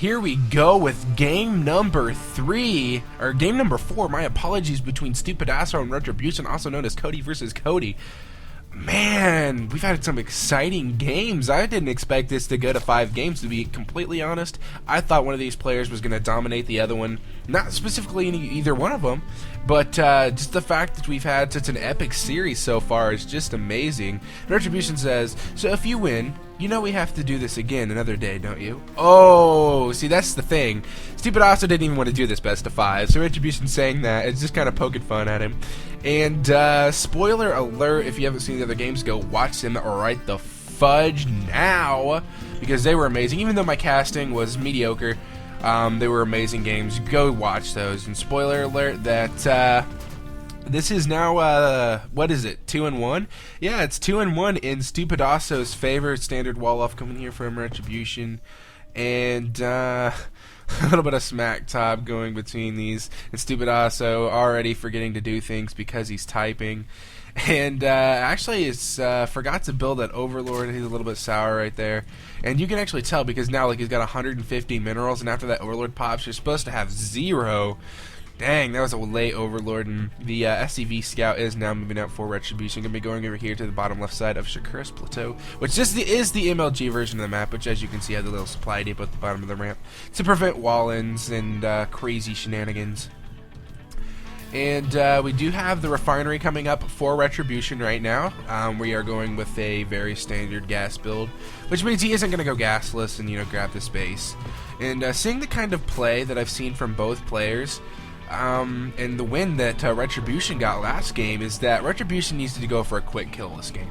here we go with game number 3, or game number 4, my apologies, between StewPadaso and Retribution, also known as Cody versus Cody. Man, we've had some exciting games. I didn't expect this to go to 5 games, to be completely honest. I thought one of these players was going to dominate the other one. Not specifically in either one of them, but just the fact that we've had such an epic series so far is just amazing. Retribution says, so if you win, you know we have to do this again another day, don't you? Oh, see, that's the thing. StewPadaso didn't even want to do this best of 5, so Retribution saying that, it's just kind of poking fun at him. And spoiler alert, if you haven't seen the other games, go watch them right the fudge now, because they were amazing. Even though my casting was mediocre, they were amazing games. Go watch those. And spoiler alert that this is now, what is it, 2-1? Yeah, it's 2-1 in StewPadaso's favor. Standard wall-off coming here from Retribution. And a little bit of smack talk going between these. And StewPadaso already forgetting to do things because he's typing. And actually, it's forgot to build that Overlord. He's a little bit sour right there. And you can actually tell because now, like, he's got 150 minerals, and after that Overlord pops, you're supposed to have 0. Dang, that was a late Overlord, and the SCV Scout is now moving out for Retribution. Going to be going over here to the bottom left side of Shakur's Plateau, which is the MLG version of the map, which, as you can see, has a little supply depot at the bottom of the ramp to prevent wall-ins and crazy shenanigans. And we do have the refinery coming up for Retribution right now. We are going with a very standard gas build, which means he isn't going to go gasless and, you know, grab the space. And seeing the kind of play that I've seen from both players, and the win that Retribution got last game, is that Retribution needs to go for a quick kill this game.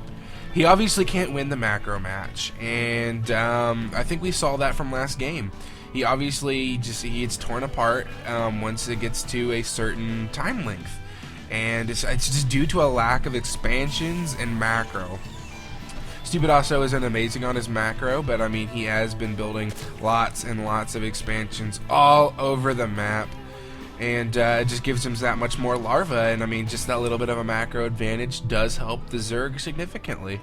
He obviously can't win the macro match, and I think we saw that from last game. He obviously he gets torn apart once it gets to a certain time length, and it's just due to a lack of expansions and macro. StewPadaso isn't amazing on his macro, but I mean, he has been building lots and lots of expansions all over the map, and it just gives him that much more larva, and I mean, just that little bit of a macro advantage does help the Zerg significantly.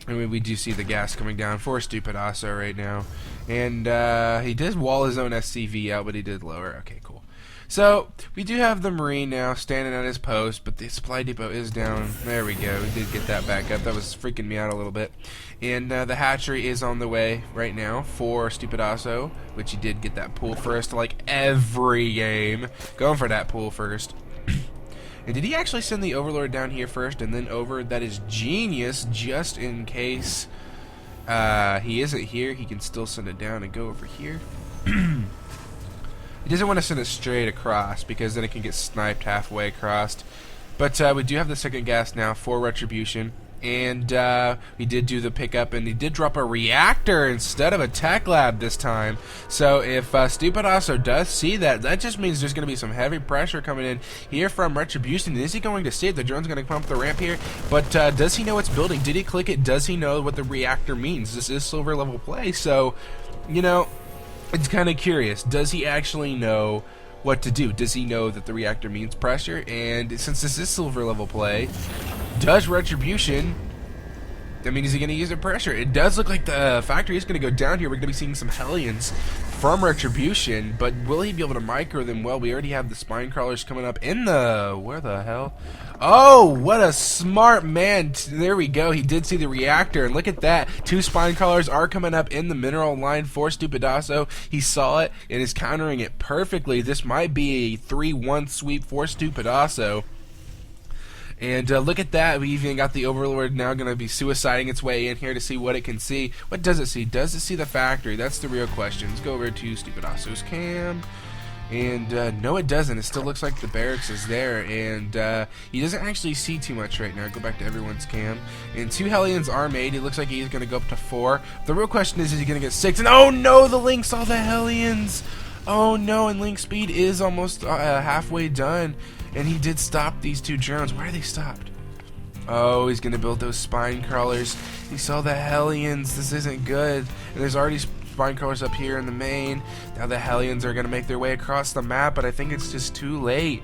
I mean, we do see the gas coming down for StewPadaso right now. And he did wall his own SCV out, but he did lower. Okay, cool. So, we do have the Marine now standing at his post, but the supply depot is down. There we go. We did get that back up. That was freaking me out a little bit. And the hatchery is on the way right now for StewPadaso, which he did get that pool first, like every game. Going for that pool first. And did he actually send the Overlord down here first and then over? That is genius, just in case he isn't here. He can still send it down and go over here. He doesn't want to send it straight across because then it can get sniped halfway across. But we do have the second gas now for Retribution. And he did do the pickup, and he did drop a reactor instead of a tech lab this time. So if StewPadaso does see that, that just means there's going to be some heavy pressure coming in here from Retribution. Is he going to see it? The drone's going to pump the ramp here, but does he know it's building? Did he click it? Does he know what the reactor means? This is silver level play, so, you know, it's kind of curious. Does he actually know what to do? Does he know that the reactor means pressure? And since this is silver level play, does Retribution, I mean, is he going to use the pressure? It does look like the factory is going to go down here. We're going to be seeing some Hellions from Retribution, but will he be able to micro them? Well, we already have the spine crawlers coming up in the, where the hell? Oh, what a smart man. There we go. He did see the reactor, and look at that. 2 spine crawlers are coming up in the mineral line for StewPadaso. He saw it and is countering it perfectly. This might be a 3-1 sweep for StewPadaso. And look at that, we even got the Overlord now going to be suiciding its way in here to see what it can see. What does it see? Does it see the factory? That's the real question. Let's go over to StewPadaso's cam. And no, it doesn't. It still looks like the barracks is there, and he doesn't actually see too much right now. Go back to everyone's cam. And 2 Hellions are made. It looks like he's going to go up to 4. The real question is he going to get 6? And oh no, the Link saw the Hellions! Oh no, and Link speed is almost halfway done. And he did stop these 2 drones. Why are they stopped? Oh, he's going to build those spine crawlers. He saw the Hellions. This isn't good. And there's already spine crawlers up here in the main. Now the Hellions are going to make their way across the map, but I think it's just too late.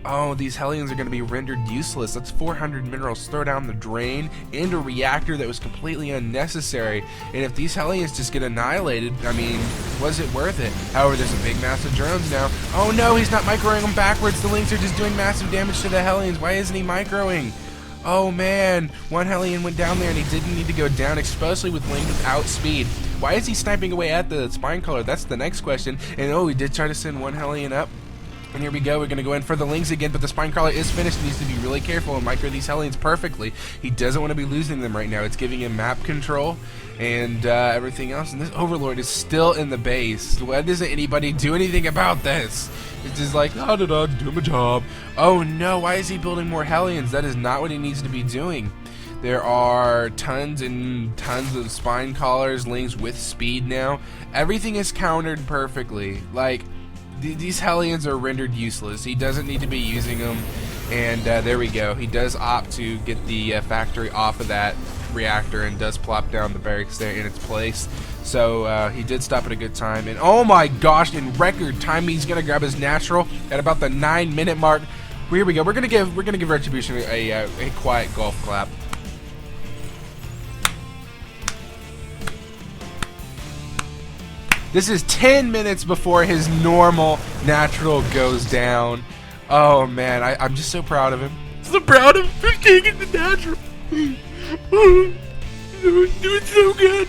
Oh, these Hellions are going to be rendered useless. That's 400 minerals throw down the drain and a reactor that was completely unnecessary. And if these Hellions just get annihilated, I mean, was it worth it? However, there's a big mass of drones now. Oh no, he's not microing them backwards. The Lings are just doing massive damage to the Hellions. Why isn't he microing? Oh man, one Hellion went down there and he didn't need to go down, especially with Lings without speed. Why is he sniping away at the spine collar? That's the next question. And oh, he did try to send one Hellion up. And here we go, we're going to go in for the Lings again, but the spine crawler is finished. He needs to be really careful and micro these Hellions perfectly. He doesn't want to be losing them right now. It's giving him map control and everything else. And this Overlord is still in the base. Why doesn't anybody do anything about this? It's just like, do my job. Oh no, why is he building more Hellions? That is not what he needs to be doing. There are tons and tons of spine collars, Lings with speed now. Everything is countered perfectly. Like, these Hellions are rendered useless. He doesn't need to be using them. And there we go. He does opt to get the factory off of that reactor and does plop down the barracks there in its place. So he did stop at a good time. And oh my gosh, in record time, he's gonna grab his natural at about the 9-minute mark. Here we go. We're gonna give Retribution a quiet golf clap. This is 10 minutes before his normal natural goes down. Oh man, I'm just so proud of him. So proud of him for taking the natural. Doing so good.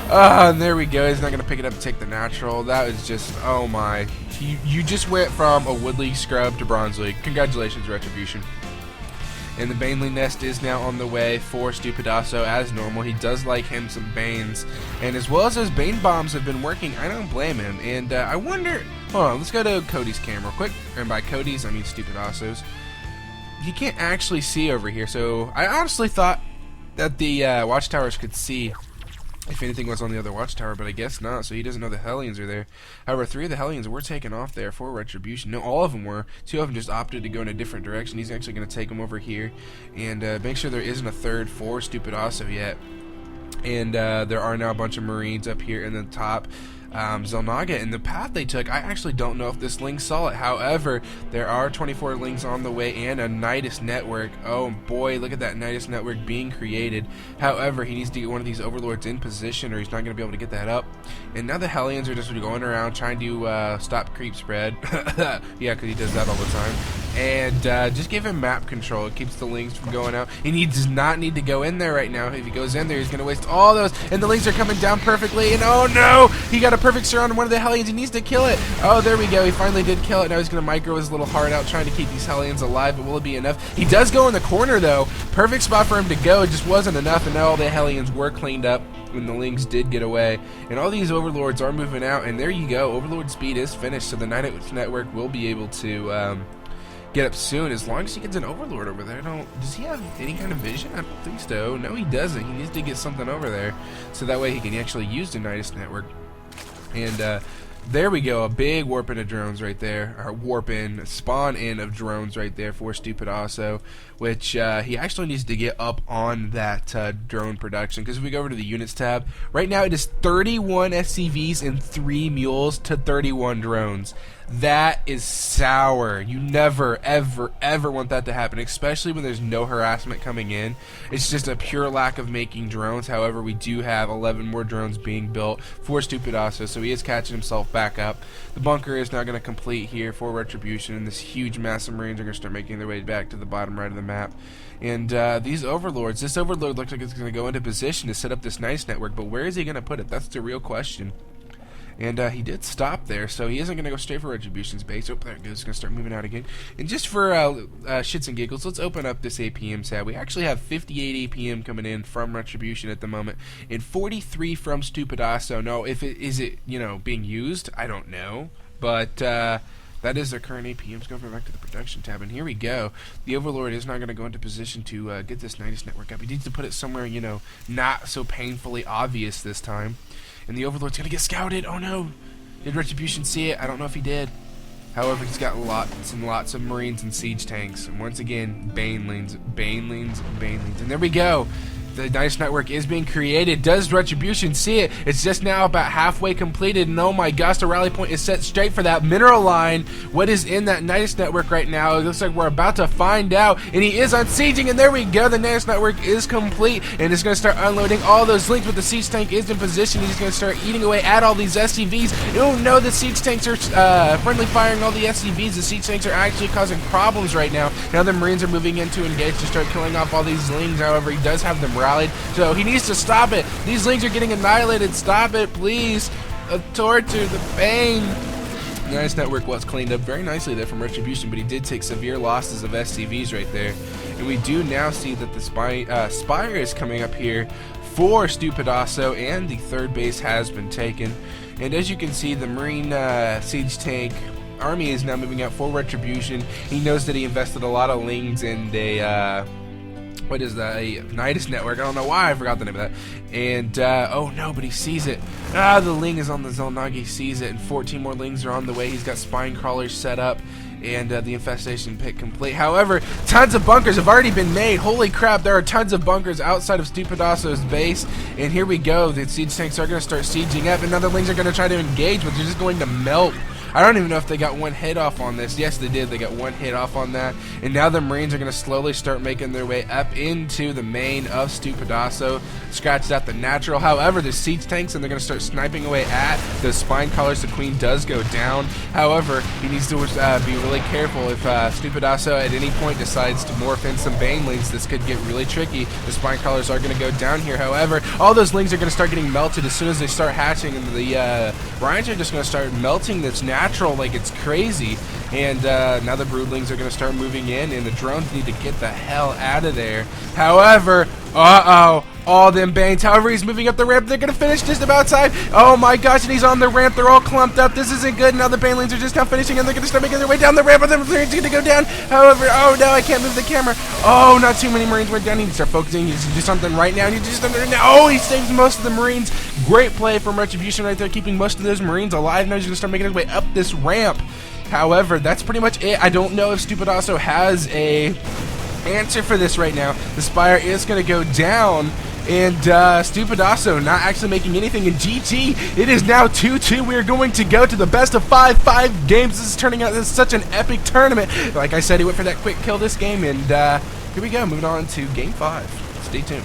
And there we go. He's not gonna pick it up and take the natural. That was just, oh my. You just went from a Wood League scrub to Bronze League. Congratulations, Retribution. And the Baneling Nest is now on the way for StewPadaso as normal. He does like him some Banes. And as well as those Bane bombs have been working, I don't blame him. And I wonder... Hold on, let's go to Cody's cam real quick. And by Cody's, I mean StewPadaso's. He can't actually see over here, so I honestly thought that the watchtowers could see if anything was on the other watchtower, but I guess not, so he doesn't know the Hellions are there. However, 3 of the Hellions were taken off there for Retribution. No, all of them were. 2 of them just opted to go in a different direction. He's actually going to take them over here and make sure there isn't a third for StewPadaso yet. And there are now a bunch of Marines up here in the top. Zelnaga, and the path they took, I actually don't know if this Ling saw it. However, there are 24 Lings on the way and a Nidus network. Oh boy, look at that Nidus network being created. However, he needs to get one of these Overlords in position or he's not going to be able to get that up. And now the Hellions are just going around trying to stop creep spread. Yeah, because he does that all the time. And just give him map control. It keeps the Lings from going out. And he does not need to go in there right now. If he goes in there, he's going to waste all those. And the Lings are coming down perfectly. And oh no! He got a perfect surround on one of the Hellions. He needs to kill it. Oh, there we go. He finally did kill it. Now he's going to micro his little heart out, trying to keep these Hellions alive. But will it be enough? He does go in the corner, though. Perfect spot for him to go. It just wasn't enough. And now all the Hellions were cleaned up when the Lings did get away. And all these Overlords are moving out. And there you go. Overlord speed is finished. So the Nidus network will be able to... get up soon, as long as he gets an Overlord over there. Does he have any kind of vision? I don't think so. No, he doesn't. He needs to get something over there, so that way he can actually use the Nidus network. And there we go, a big warp in of drones right there, or warp in, spawn in of drones right there for StewPadaso, which he actually needs to get up on that drone production, because if we go over to the units tab, right now it is 31 SCVs and 3 mules to 31 drones. That is sour. You never, ever, ever want that to happen, especially when there's no harassment coming in. It's just a pure lack of making drones. However, we do have 11 more drones being built for StewPadaso, so he is catching himself back up. The bunker is now going to complete here for Retribution, and this huge mass of Marines are going to start making their way back to the bottom right of the map. And these Overlords, this Overlord looks like it's going to go into position to set up this Nidus network, but where is he going to put it? That's the real question. And he did stop there, so he isn't going to go straight for Retribution's base. Oh, there it goes. It's going to start moving out again. And just for shits and giggles, let's open up this APM tab. We actually have 58 APM coming in from Retribution at the moment, and 43 from StewPadaso. Now, if it is it, you know, being used, I don't know, but that is their current APM. Let's go back to the production tab, and here we go. The Overlord is not going to go into position to get this Nidus network up. He needs to put it somewhere, you know, not so painfully obvious this time. And the Overlord's gonna get scouted. Oh no! Did Retribution see it? I don't know if he did. However, he's got lots and lots of Marines and siege tanks. And once again, Banelings. And there we go. The nice network is being created. Does Retribution see it? It's just now about halfway completed, and oh my gosh, the rally point is set straight for that mineral line. What is in that nice network right now? It looks like we're about to find out, and he is unsieging, and there we go. The nice network is complete, and it's going to start unloading all those links, but the siege tank is in position. He's going to start eating away at all these SCVs. Oh no, the siege tanks are friendly firing all the SCVs. The siege tanks are actually causing problems right now. Now the Marines are moving in to engage to start killing off all these lings. However, he does have them rallied, so he needs to stop it. These lings are getting annihilated. Stop it, please. A torture, the pain. Nice network was cleaned up very nicely there from Retribution, but he did take severe losses of SCVs right there. And we do now see that the Spire is coming up here for StewPadaso, and the third base has been taken. And as you can see, the Marine siege tank army is now moving out for Retribution. He knows that he invested a lot of lings in a what is that? A Nidus network. I don't know why I forgot the name of that. And oh no, but he sees it. The ling is on the Zolnag. He sees it, and 14 more lings are on the way. He's got spine crawlers set up, and the infestation pit complete. However, tons of bunkers have already been made. Holy crap, there are tons of bunkers outside of StewPadaso's base. And here we go. The siege tanks are going to start sieging up, and now the lings are going to try to engage, but they're just going to melt. I don't even know if they got one hit off on this. Yes, they did. They got one hit off on that. And now the Marines are going to slowly start making their way up into the main of StewPadaso. Scratched out the natural. However, there's siege tanks, and they're going to start sniping away at the spine collars. The queen does go down. However, he needs to be really careful. If StewPadaso at any point decides to morph in some banelings, this could get really tricky. The spine collars are going to go down here. However, all those lings are going to start getting melted as soon as they start hatching, and the Ryans are just going to start melting this natural like it's crazy. And now the broodlings are going to start moving in, and the drones need to get the hell out of there. However, all them bangs. However, he's moving up the ramp. They're going to finish just about time. Oh my gosh, and he's on the ramp. They're all clumped up. This isn't good. Now the banelings are just now finishing, and they're going to start making their way down the ramp, and the Marines are going to go down. However, oh no, I can't move the camera. Oh, not too many Marines went down. He needs to start focusing. He needs to do something right now. He needs to do something right now. Oh, he saves most of the Marines. Great play from Retribution right there, keeping most of those Marines alive. Now he's going to start making his way up this ramp. However, that's pretty much it. I don't know if StewPadaso has a answer for this right now. The Spire is going to go down, and StewPadaso not actually making anything. In GG, it is now 2-2. We are going to go to the best of 5 games. This is turning out as such an epic tournament. Like I said, he went for that quick kill this game, and here we go. Moving on to Game 5. Stay tuned.